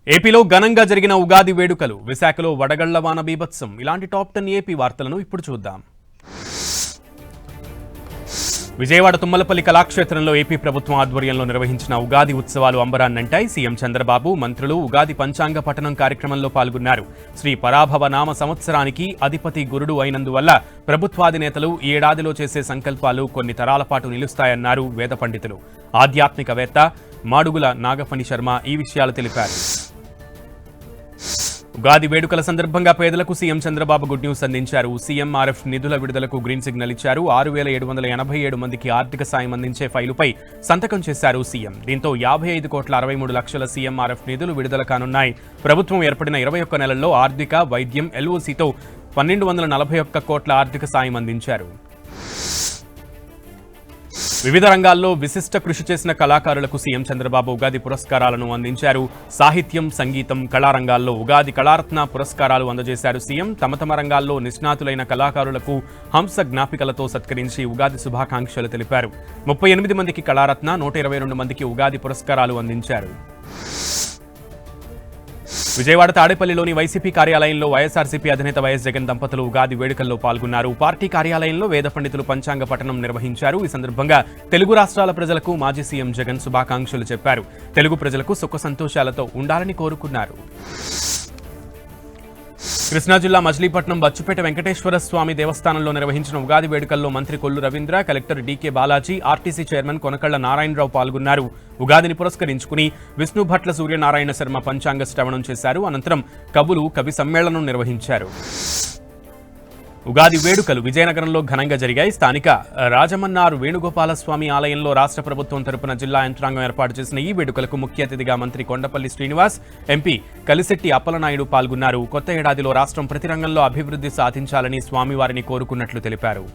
ఏపీలో ఘనంగా జరిగిన ఉగాది వేడుకలు, విశాఖలో వడగళ్ల వాన బీభత్సం. ఇలాంటి టాప్ 10 ఏపీ వార్తలను ఇప్పుడు చూద్దాం. విజయవాడ తుమ్మలపల్లి కళాక్షేత్రంలో ఏపీ ప్రభుత్వం ఆధ్వర్యంలో నిర్వహించిన ఉగాది ఉత్సవాలు అంబరాన్నంటాయి. సీఎం చంద్రబాబు, మంత్రులు ఉగాది పంచాంగ పఠనం కార్యక్రమంలో పాల్గొన్నారు. శ్రీ పరాభవ నామ సంవత్సరానికి అధిపతి గురుడు అయినందువల్ల ప్రభుత్వాధినేతలు ఈ ఏడాదిలో చేసే సంకల్పాలు కొన్ని తరాల పాటు నిలుస్తాయన్నారు వేద పండితులు. ఆధ్యాత్మికవేత్త మాడుగుల నాగఫణి శర్మ ఈ విషయాలు తెలిపారు. ఉగాది వేడుకల సందర్భంగా పేదలకు సీఎం చంద్రబాబు గుడ్ న్యూస్ అందించారు. సీఎంఆర్ఎఫ్ నిధుల విడుదలకు గ్రీన్ సిగ్నల్ ఇచ్చారు. 6,787 మందికి ఆర్థిక సాయం అందించే ఫైలుపై సంతకం చేశారు సీఎం. దీంతో 55,63,00,000 సీఎంఆర్ఎఫ్ నిధులు విడుదల కానున్నాయి. ప్రభుత్వం ఏర్పడిన 21 నెలల్లో ఆర్థిక, వైద్యం, ఎల్ఓసీతో 1,241 కోట్ల ఆర్థిక సాయం అందించారు. వివిధ రంగాల్లో విశిష్ట కృషి చేసిన కళాకారులకు సీఎం చంద్రబాబు ఉగాది పురస్కారాలను అందించారు. సాహిత్యం, సంగీతం, కళారంగాల్లో ఉగాది కళారత్న పురస్కారాలు అందజేశారు సీఎం. తమ రంగాల్లో నిష్ణాతులైన కళాకారులకు హంస జ్ఞాపికలతో సత్కరించి ఉగాది శుభాకాంక్షలు తెలిపారు. 38 మందికి కళారత్న, 122 మందికి ఉగాది పురస్కారాలు అందించారు. విజయవాడ తాడేపల్లిలోని వైసీపీ కార్యాలయంలో వైఎస్ఆర్సీపీ అధినేత వైఎస్ జగన్ దంపతులు ఉగాది వేడుకల్లో పాల్గొన్నారు. పార్టీ కార్యాలయంలో వేద పండితులు పంచాంగ పఠనం నిర్వహించారు. ఈ సందర్భంగా తెలుగు రాష్ట్రాల ప్రజలకు మాజీ సీఎం జగన్ శుభాకాంక్షలు చెప్పారు. తెలుగు ప్రజలకు సుఖ సంతోషాలతో ఉండాలని కోరుకున్నారు. కృష్ణా జిల్లా మచిలీపట్నం బచ్చుపేట వెంకటేశ్వర స్వామి దేవస్థానంలో నిర్వహించిన ఉగాది వేడుకల్లో మంత్రి Kollu Ravindra, collector DK Balaji, RTC chairman Konakalla Narayanarao పాల్గొన్నారు. ఉగాదిని పురస్కరించుకుని విష్ణు భట్ల సూర్యనారాయణ శర్మ పంచాంగ శ్రవణం చేశారు. అనంతరం కవులు కవి సమ్మేళనం నిర్వహించారు. ఉగాది వేడుకలు విజయనగరంలో ఘనంగా జరిగాయి. స్థానిక రాజమన్నారు వేణుగోపాలస్వామి ఆలయంలో రాష్ట్ర ప్రభుత్వం తరపున జిల్లా యంత్రాంగం ఏర్పాటు చేసిన ఈ వేడుకలకు ముఖ్య అతిథిగా మంత్రి కొండపల్లి శ్రీనివాస్, ఎంపీ కలిశెట్టి అప్పలనాయుడు పాల్గొన్నారు. కొత్త ఏడాదిలో రాష్ట్రం ప్రతి రంగంలో అభివృద్ధి సాధించాలని స్వామివారిని కోరుకున్నట్లు తెలిపారు.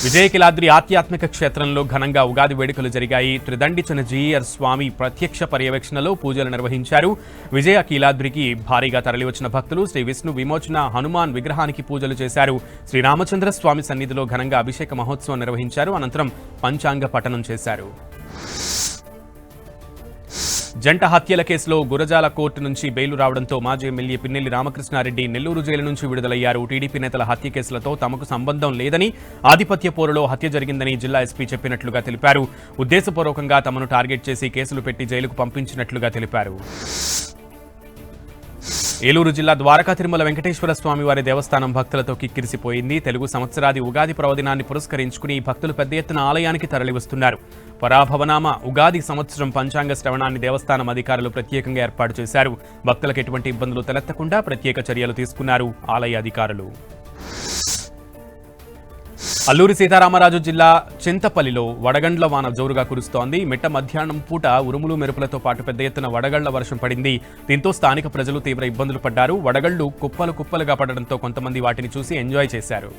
విజయకిలాద్రి ఆధ్యాత్మిక క్షేత్రంలో ఘనంగా ఉగాది వేడుకలు జరిగాయి. త్రిదండిచన జీయర్ స్వామి ప్రత్యక్ష పర్యవేక్షణలో పూజలు నిర్వహించారు. విజయ కీలాద్రికి భారీగా తరలివచ్చిన భక్తులు శ్రీ విష్ణు విమోచన హనుమాన్ విగ్రహానికి పూజలు చేశారు. శ్రీరామచంద్ర స్వామి సన్నిధిలో ఘనంగా అభిషేక మహోత్సవం నిర్వహించారు. అనంతరం పంచాంగ పఠనం చేశారు. జంట హత్యల కేసులో గురజాల కోర్టు నుంచి బెయిలు రావడంతో మాజీ ఎమ్మెల్యే పిన్నెల్లి రామకృష్ణారెడ్డి నెల్లూరు జైలు నుంచి విడుదలయ్యారు. టీడీపీ నేతల హత్య కేసులతో తమకు సంబంధం లేదని, ఆధిపత్య పోరులో హత్య జరిగిందని జిల్లా ఎస్పీ చెప్పినట్లుగా తెలిపారు. ఉద్దేశపూర్వకంగా తమను టార్గెట్ చేసి కేసులు పెట్టి జైలుకు పంపించినట్లుగా తెలిపారు. ఏలూరు జిల్లా ద్వారకా తిరుమల వెంకటేశ్వర స్వామి వారి దేవస్థానం భక్తులతో కిక్కిరిసిపోయింది. తెలుగు సంవత్సరాది ఉగాది పర్వదినాన్ని పురస్కరించుకుని భక్తులు పెద్ద ఎత్తున ఆలయానికి తరలివస్తున్నారు. పరాభవనామ ఉగాది సంవత్సరం పంచాంగ శ్రవణాన్ని దేవస్థానం అధికారులు ప్రత్యేకంగా ఏర్పాటు చేశారు. భక్తులకు ఎటువంటి ఇబ్బందులు తలెత్తకుండా ప్రత్యేక చర్యలు తీసుకున్నారు ఆలయ అధికారులు. అల్లూరి సీతారామరాజు జిల్లా చింతపల్లిలో వడగండ్ల వాన జోరుగా కురుస్తోంది. మిట్ట మధ్యాహ్నం పూట ఉరుములు మెరుపులతో పాటు పెద్ద ఎత్తున వడగళ్ల వర్షం పడింది. దీంతో స్థానిక ప్రజలు తీవ్ర ఇబ్బందులు పడ్డారు. వడగళ్లు కుప్పలుగా పడడంతో కొంతమంది వాటిని చూసి ఎంజాయ్ చేశారు.